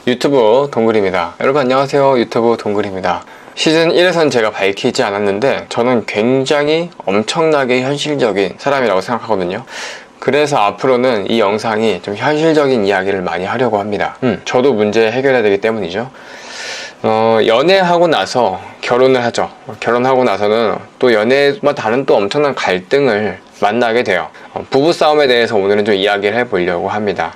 유튜브 동글입니다. 여러분 안녕하세요. 유튜브 동글입니다. 시즌 1에선 제가 밝히지 않았는데 저는 굉장히 엄청나게 현실적인 사람이라고 생각하거든요. 그래서 앞으로는 이 영상이 좀 현실적인 이야기를 많이 하려고 합니다. 저도 문제 해결해야 되기 때문이죠. 연애하고 나서 결혼을 하죠. 결혼하고 나서는 또 연애와 다른 또 엄청난 갈등을 만나게 돼요. 부부싸움에 대해서 오늘은 좀 이야기를 해보려고 합니다.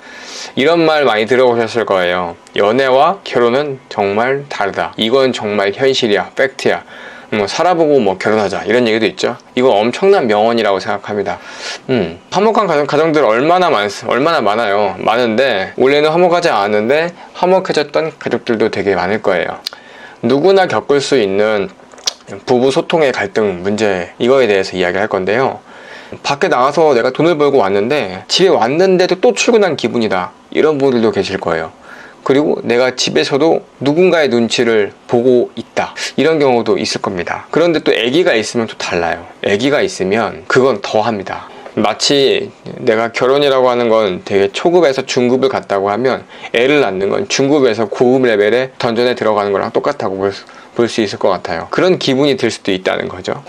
이런 말 많이 들어보셨을 거예요. 연애와 결혼은 정말 다르다. 이건 정말 현실이야. 팩트야. 살아보고 결혼하자 이런 얘기도 있죠. 이거 엄청난 명언이라고 생각합니다. 화목한 가정들 얼마나 많아요. 많은데 원래는 화목하지 않은데 화목해졌던 가족들도 되게 많을 거예요. 누구나 겪을 수 있는 부부 소통의 갈등 문제, 이거에 대해서 이야기할 건데요. 밖에 나가서 내가 돈을 벌고 왔는데 집에 왔는데도 또 출근한 기분이다, 이런 분들도 계실 거예요. 그리고 내가 집에서도 누군가의 눈치를 보고 있다, 이런 경우도 있을 겁니다. 그런데 또 아기가 있으면 또 달라요. 아기가 있으면 그건 더 합니다. 마치 내가 결혼이라고 하는 건 되게 초급에서 중급을 갔다고 하면 애를 낳는 건 중급에서 고급 레벨의 던전에 들어가는 거랑 똑같다고 볼 수 있을 것 같아요. 그런 기분이 들 수도 있다는 거죠.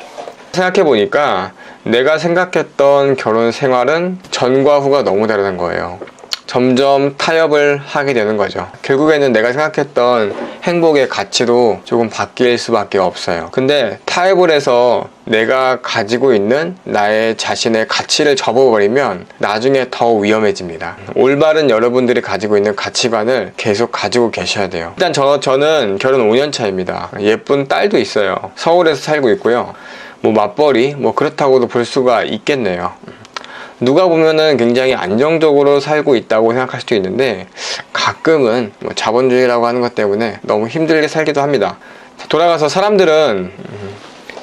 생각해보니까 내가 생각했던 결혼 생활은 전과 후가 너무 다르다는 거예요. 점점 타협을 하게 되는 거죠. 결국에는 내가 생각했던 행복의 가치도 조금 바뀔 수밖에 없어요. 근데 타협을 해서 내가 가지고 있는 나의 자신의 가치를 접어버리면 나중에 더 위험해집니다. 올바른 여러분들이 가지고 있는 가치관을 계속 가지고 계셔야 돼요. 일단 저는 결혼 5년 차입니다. 예쁜 딸도 있어요. 서울에서 살고 있고요. 맞벌이 그렇다고도 볼 수가 있겠네요. 누가 보면은 굉장히 안정적으로 살고 있다고 생각할 수도 있는데 가끔은 자본주의라고 하는 것 때문에 너무 힘들게 살기도 합니다. 돌아가서 사람들은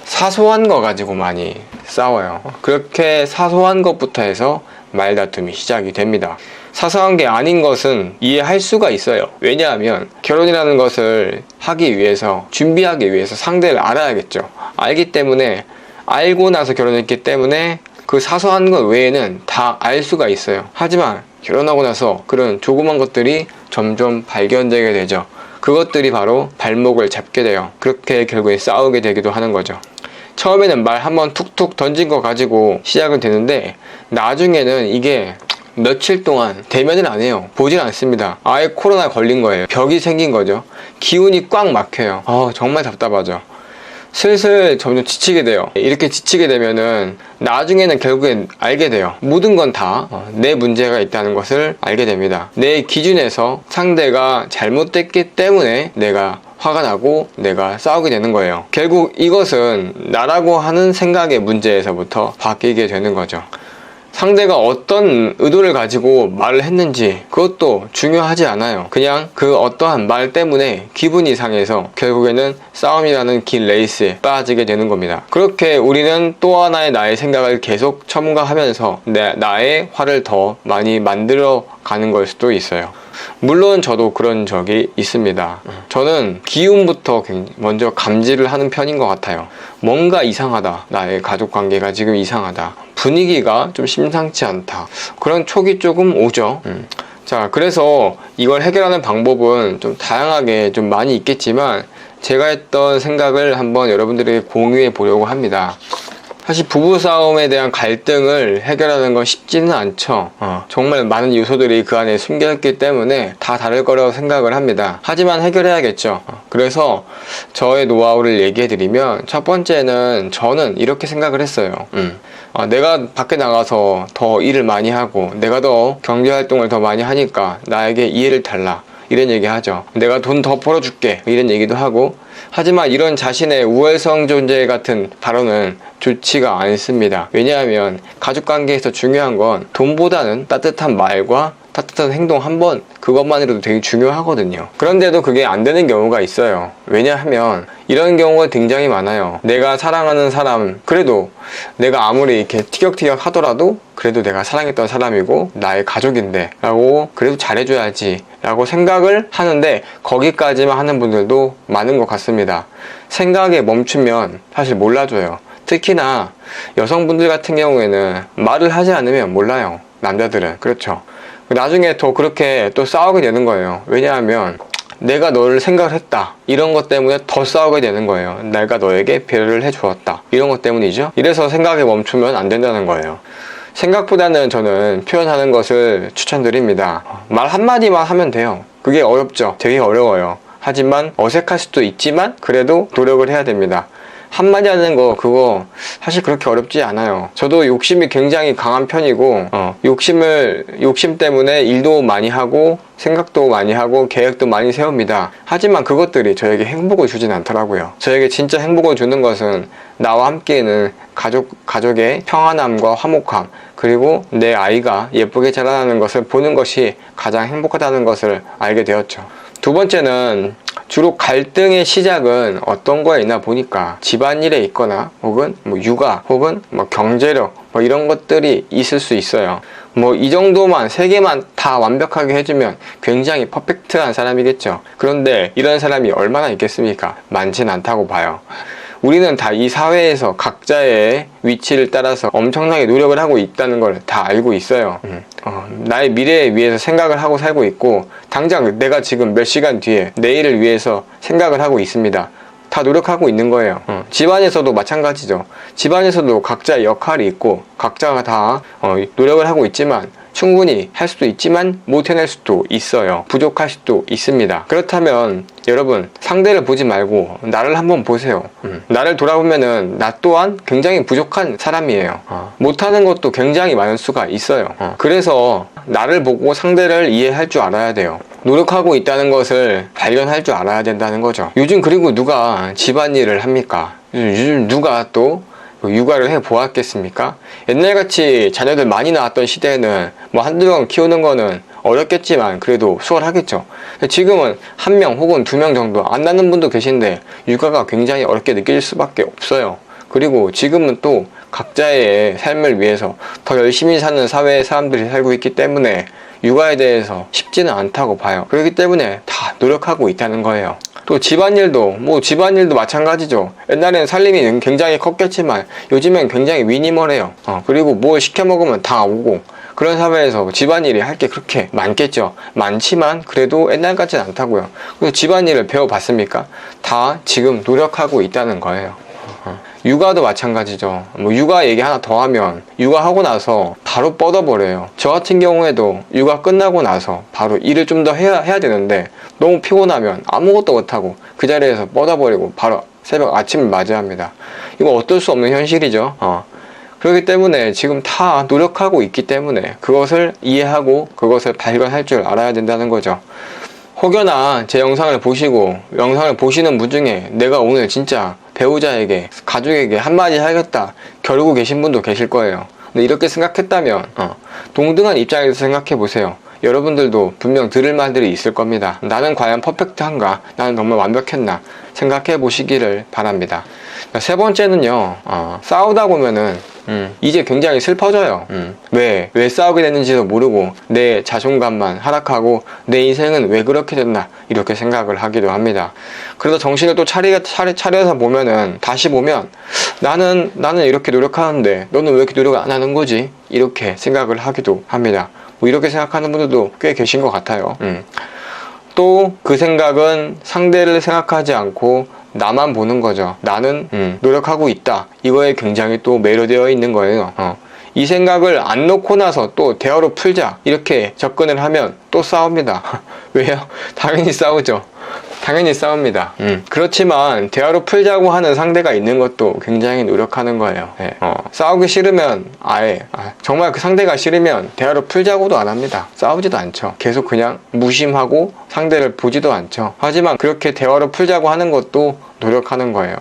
사소한 거 가지고 많이 싸워요. 그렇게 사소한 것부터 해서 말다툼이 시작이 됩니다. 사소한 게 아닌 것은 이해할 수가 있어요. 왜냐하면 결혼이라는 것을 하기 위해서, 준비하기 위해서 상대를 알아야겠죠. 알기 때문에, 알고 나서 결혼했기 때문에 그 사소한 것 외에는 다 알 수가 있어요. 하지만 결혼하고 나서 그런 조그만 것들이 점점 발견되게 되죠. 그것들이 바로 발목을 잡게 돼요. 그렇게 결국에 싸우게 되기도 하는 거죠. 처음에는 말 한번 툭툭 던진 거 가지고 시작은 되는데 나중에는 이게 며칠 동안 대면을 안 해요. 보질 않습니다. 아예 코로나 걸린 거예요. 벽이 생긴 거죠. 기운이 꽉 막혀요. 정말 답답하죠. 슬슬 점점 지치게 돼요. 이렇게 지치게 되면은 나중에는 결국엔 알게 돼요. 모든 건 다 내 문제가 있다는 것을 알게 됩니다. 내 기준에서 상대가 잘못됐기 때문에 내가 화가 나고 내가 싸우게 되는 거예요. 결국 이것은 나라고 하는 생각의 문제에서부터 바뀌게 되는 거죠. 상대가 어떤 의도를 가지고 말을 했는지 그것도 중요하지 않아요. 그냥 그 어떠한 말 때문에 기분이 상해서 결국에는 싸움이라는 긴 레이스에 빠지게 되는 겁니다. 그렇게 우리는 또 하나의 나의 생각을 계속 첨가하면서 나의 화를 더 많이 만들어 가는 걸 수도 있어요. 물론 저도 그런 적이 있습니다. 저는 기운부터 먼저 감지를 하는 편인 것 같아요. 뭔가 이상하다, 나의 가족관계가 지금 이상하다, 분위기가 좀 심상치 않다, 그런 촉이 조금 오죠. 자, 그래서 이걸 해결하는 방법은 좀 다양하게 좀 많이 있겠지만 제가 했던 생각을 한번 여러분들에게 공유해 보려고 합니다. 사실 부부싸움에 대한 갈등을 해결하는 건 쉽지는 않죠. 정말 많은 요소들이 그 안에 숨겨있기 때문에 다 다를 거라고 생각을 합니다. 하지만 해결해야겠죠. 그래서 저의 노하우를 얘기해드리면, 첫 번째는 저는 이렇게 생각을 했어요. 내가 밖에 나가서 더 일을 많이 하고 내가 더 경제활동을 더 많이 하니까 나에게 이해를 달라, 이런 얘기 하죠. 내가 돈 더 벌어줄게, 이런 얘기도 하고. 하지만 이런 자신의 우월성 존재 같은 발언은 좋지가 않습니다. 왜냐하면 가족관계에서 중요한 건 돈보다는 따뜻한 말과 따뜻한 행동 한 번, 그것만으로도 되게 중요하거든요. 그런데도 그게 안 되는 경우가 있어요. 왜냐하면 이런 경우가 굉장히 많아요. 내가 사랑하는 사람, 그래도 내가 아무리 이렇게 티격태격 하더라도 그래도 내가 사랑했던 사람이고 나의 가족인데 라고 그래도 잘해줘야지 라고 생각을 하는데 거기까지만 하는 분들도 많은 것 같습니다. 생각에 멈추면 사실 몰라줘요. 특히나 여성분들 같은 경우에는 말을 하지 않으면 몰라요. 남자들은. 그렇죠. 나중에 더 그렇게 또 싸우게 되는 거예요. 왜냐하면 내가 너를 생각을 했다, 이런 것 때문에 더 싸우게 되는 거예요. 내가 너에게 배려를 해주었다, 이런 것 때문이죠. 이래서 생각에 멈추면 안 된다는 거예요. 생각보다는 저는 표현하는 것을 추천드립니다. 말 한마디만 하면 돼요. 그게 어렵죠. 되게 어려워요. 하지만 어색할 수도 있지만 그래도 노력을 해야 됩니다. 한마디 하는 거 그거 사실 그렇게 어렵지 않아요. 저도 욕심이 굉장히 강한 편이고 욕심 때문에 일도 많이 하고 생각도 많이 하고 계획도 많이 세웁니다. 하지만 그것들이 저에게 행복을 주진 않더라고요. 저에게 진짜 행복을 주는 것은 나와 함께 있는 가족의 평안함과 화목함, 그리고 내 아이가 예쁘게 자라나는 것을 보는 것이 가장 행복하다는 것을 알게 되었죠. 두 번째는 주로 갈등의 시작은 어떤 거에 있나 보니까 집안일에 있거나 혹은 육아 혹은 경제력 이런 것들이 있을 수 있어요. 이 정도만, 세 개만 다 완벽하게 해주면 굉장히 퍼펙트한 사람이겠죠. 그런데 이런 사람이 얼마나 있겠습니까? 많진 않다고 봐요. 우리는 다 이 사회에서 각자의 위치를 따라서 엄청나게 노력을 하고 있다는 걸 다 알고 있어요. 나의 미래에 위해서 생각을 하고 살고 있고, 당장 내가 지금 몇 시간 뒤에 내일을 위해서 생각을 하고 있습니다. 다 노력하고 있는 거예요. 집안에서도 마찬가지죠. 집안에서도 각자의 역할이 있고 각자가 다 노력을 하고 있지만 충분히 할 수도 있지만 못 해낼 수도 있어요. 부족할 수도 있습니다. 그렇다면 여러분, 상대를 보지 말고 나를 한번 보세요. 나를 돌아보면은 나 또한 굉장히 부족한 사람이에요. 못하는 것도 굉장히 많을 수가 있어요. 그래서 나를 보고 상대를 이해할 줄 알아야 돼요. 노력하고 있다는 것을 발견할 줄 알아야 된다는 거죠. 요즘 그리고 누가 집안일을 합니까? 요즘 누가 또 육아를 해 보았겠습니까? 옛날같이 자녀들 많이 낳았던 시대에는 한두 명 키우는 거는 어렵겠지만 그래도 수월하겠죠. 지금은 한 명 혹은 두 명 정도 안 낳는 분도 계신데 육아가 굉장히 어렵게 느껴질 수밖에 없어요. 그리고 지금은 또 각자의 삶을 위해서 더 열심히 사는 사회의 사람들이 살고 있기 때문에 육아에 대해서 쉽지는 않다고 봐요. 그렇기 때문에 다 노력하고 있다는 거예요. 또 집안일도 마찬가지죠. 옛날에는 살림이 굉장히 컸겠지만 요즘엔 굉장히 미니멀해요. 그리고 뭘 시켜 먹으면 다 오고, 그런 사회에서 집안일이 할 게 그렇게 많겠죠. 많지만 그래도 옛날 같지는 않다고요. 그래서 집안일을 배워봤습니까? 다 지금 노력하고 있다는 거예요. 육아도 마찬가지죠. 육아 얘기 하나 더 하면 육아하고 나서 바로 뻗어버려요. 저 같은 경우에도 육아 끝나고 나서 바로 일을 좀 더 해야 되는데 너무 피곤하면 아무것도 못하고 그 자리에서 뻗어버리고 바로 새벽 아침을 맞이합니다. 이거 어쩔 수 없는 현실이죠. 그렇기 때문에 지금 다 노력하고 있기 때문에 그것을 이해하고 그것을 발견할 줄 알아야 된다는 거죠. 혹여나 제 영상을 보시는 분 중에 내가 오늘 진짜 배우자에게, 가족에게 한마디 하겠다 겨루고 계신 분도 계실 거예요. 근데 이렇게 생각했다면 동등한 입장에서 생각해 보세요. 여러분들도 분명 들을 말들이 있을 겁니다. 나는 과연 퍼펙트한가? 나는 정말 완벽했나? 생각해 보시기를 바랍니다. 세 번째는요, 싸우다 보면은 이제 굉장히 슬퍼져요. 왜 싸우게 됐는지도 모르고 내 자존감만 하락하고 내 인생은 왜 그렇게 됐나, 이렇게 생각을 하기도 합니다. 그래서 정신을 또 차려서 보면은, 다시 보면 나는 이렇게 노력하는데 너는 왜 이렇게 노력을 안 하는 거지? 이렇게 생각을 하기도 합니다. 이렇게 생각하는 분들도 꽤 계신 것 같아요. 또 그 생각은 상대를 생각하지 않고 나만 보는 거죠. 나는 노력하고 있다, 이거에 굉장히 또 매료되어 있는 거예요. 이 생각을 안 놓고 나서 또 대화로 풀자 이렇게 접근을 하면 또 싸웁니다. 왜요? 당연히 싸우죠. 당연히 싸웁니다. 그렇지만 대화로 풀자고 하는 상대가 있는 것도 굉장히 노력하는 거예요. 네. 싸우기 싫으면 정말 그 상대가 싫으면 대화로 풀자고도 안 합니다. 싸우지도 않죠. 계속 그냥 무심하고 상대를 보지도 않죠. 하지만 그렇게 대화로 풀자고 하는 것도 노력하는 거예요.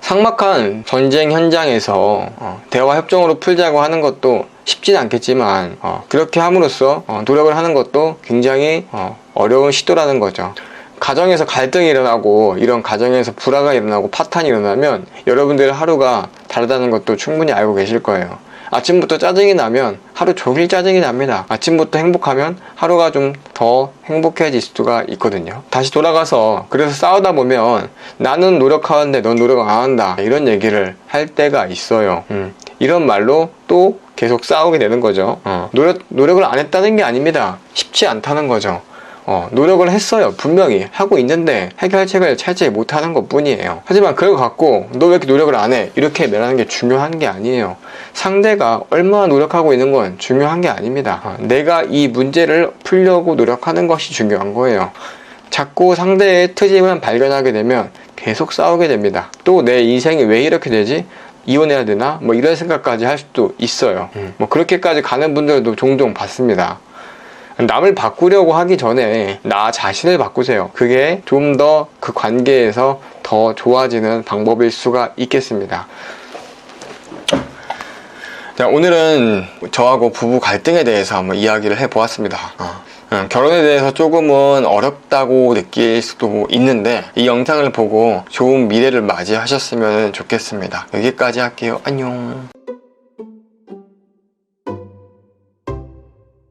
삭막한 전쟁 현장에서 대화 협정으로 풀자고 하는 것도 쉽지는 않겠지만 그렇게 함으로써 노력을 하는 것도 굉장히 어려운 시도라는 거죠. 가정에서 갈등이 일어나고 이런 가정에서 불화가 일어나고 파탄이 일어나면 여러분들의 하루가 다르다는 것도 충분히 알고 계실 거예요. 아침부터 짜증이 나면 하루 종일 짜증이 납니다. 아침부터 행복하면 하루가 좀 더 행복해질 수가 있거든요. 다시 돌아가서 그래서 싸우다 보면 나는 노력하는데 넌 노력 안 한다, 이런 얘기를 할 때가 있어요. 이런 말로 또 계속 싸우게 되는 거죠. 노력을 안 했다는 게 아닙니다. 쉽지 않다는 거죠. 노력을 했어요. 분명히 하고 있는데 해결책을 찾지 못하는 것 뿐이에요. 하지만 그걸 갖고 너 왜 이렇게 노력을 안 해? 이렇게 말하는 게 중요한 게 아니에요. 상대가 얼마나 노력하고 있는 건 중요한 게 아닙니다. 내가 이 문제를 풀려고 노력하는 것이 중요한 거예요. 자꾸 상대의 트집을 발견하게 되면 계속 싸우게 됩니다. 또 내 인생이 왜 이렇게 되지? 이혼해야 되나? 뭐 이런 생각까지 할 수도 있어요. 뭐 그렇게까지 가는 분들도 종종 봤습니다. 남을 바꾸려고 하기 전에 나 자신을 바꾸세요. 그게 좀 더 그 관계에서 더 좋아지는 방법일 수가 있겠습니다. 자, 오늘은 저하고 부부 갈등에 대해서 한번 이야기를 해보았습니다. 결혼에 대해서 조금은 어렵다고 느낄 수도 있는데 이 영상을 보고 좋은 미래를 맞이하셨으면 좋겠습니다. 여기까지 할게요. 안녕.